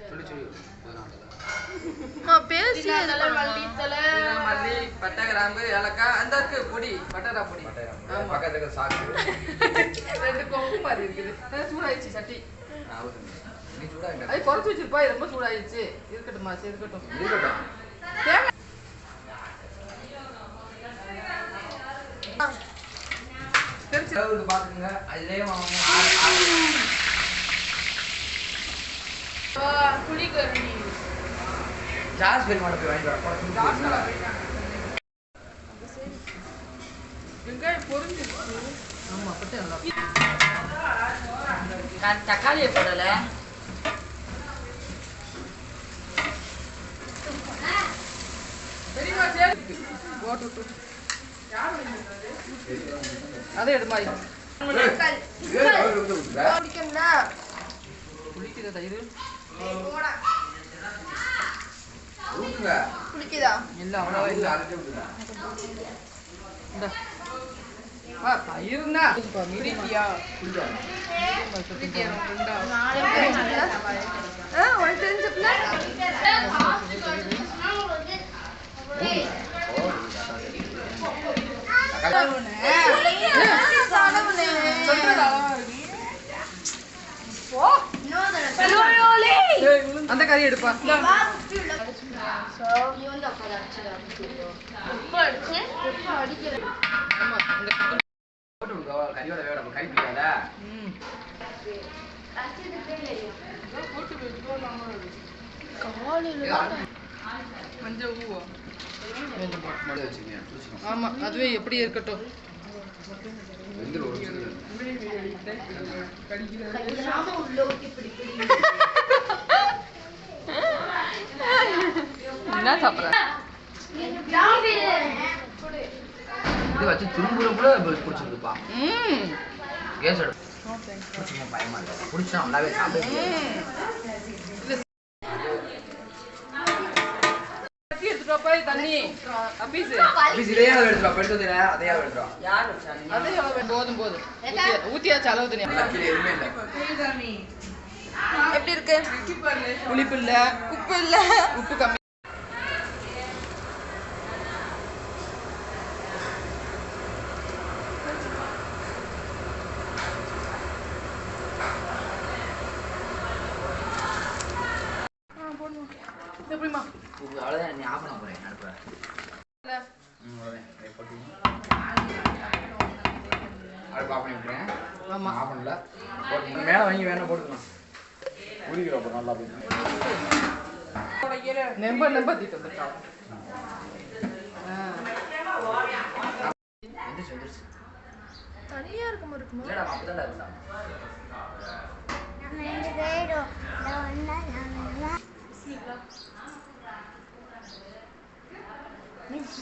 சொல்லி சொல்லி பேசி மல்லி பட்டை கிராம்பு ஏலக்காய் அந்த இருக்கு பொடி பட்டரா பொடி பக்கத்துல இருக்க சாக்கு 2 கொம்பு மாதிரி இருக்குது. சூடாயிடுச்சு சட்டி. நீ சூடாயிட்ட அது குறைச்சு வச்சிருப்பா. ரொம்ப சூடாயிடுச்சு. இருக்கட்டும்மா இருக்கட்டும் இருக்கட்டும். தெரிஞ்சு பாத்துங்க. அதுலயே புளிகறி ஜாஸ் பெரிய மாட்ட போய் வாங்கி வர வெங்காயம் பொரிஞ்சிருச்சு. ஆமா அப்படி நல்லா நான் தக்காளியை போடல. பெரியமா சேர்த்து போட்டு அதே எடுமா புளிக்குதா தயிர் குளிக்குதா இல்ல அவ்வளவா இல்ல தயிருந்தா மீடியா அந்த கறி எடுப்பா. ஆமா அதுவே எப்படி இருக்கட்டும். என்ன சாப்பிடுற இது வச்சு திரும்புற கூட பிடிச்சிருக்குப்பா. கேஸ் எடுத்து பயமா இருக்கு. பிடிச்சா நல்லாவே சாப்பிடு. தண்ணி போதும் போதும் ஊத்தியாச்சு. அளவு தண்ணி எப்படி இருக்கு? புளிப்பு இல்ல உப்பு இல்ல உப்பு கம்மி. எப்படிமா அவ்வளவுதான். நீ ஆஃப் பண்ண போறேன் மேல வாங்கி வேணா போட்டுக்கலாம். நெம்ப நெம்ப தீட்டு வந்துட்டான். தனியா இருக்குமா இருக்குமா? இல்லடா அப்பதான் இருந்தா.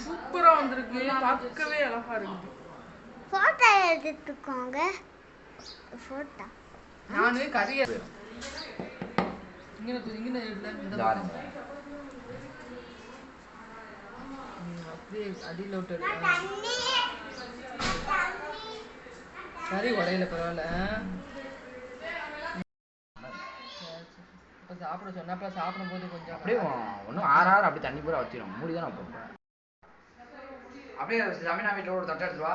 சூப்பரா வந்திருக்கு. பார்க்கவே அழகா இருக்கு. போட்டோ எடுத்துக்கோங்க. போட்டோ நானே கறிய இங்க இல்ல இந்த பாருங்க. அப்படியே அடியில விட்டு கறி உடையில பரவாயில்ல. இப்ப சாப்பிட சொன்னாப்ப சாப்பிடும் போது கொஞ்சம் அப்படியே ஒன்னும் ஆறாறு அப்படி தண்ணி பூரா வச்சிடும். மூடிதான் நான் போடுறேன். அப்படியே ஜமீனா வீட்டோட ஒரு தட்டை எடுத்துருவா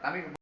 தம்பி.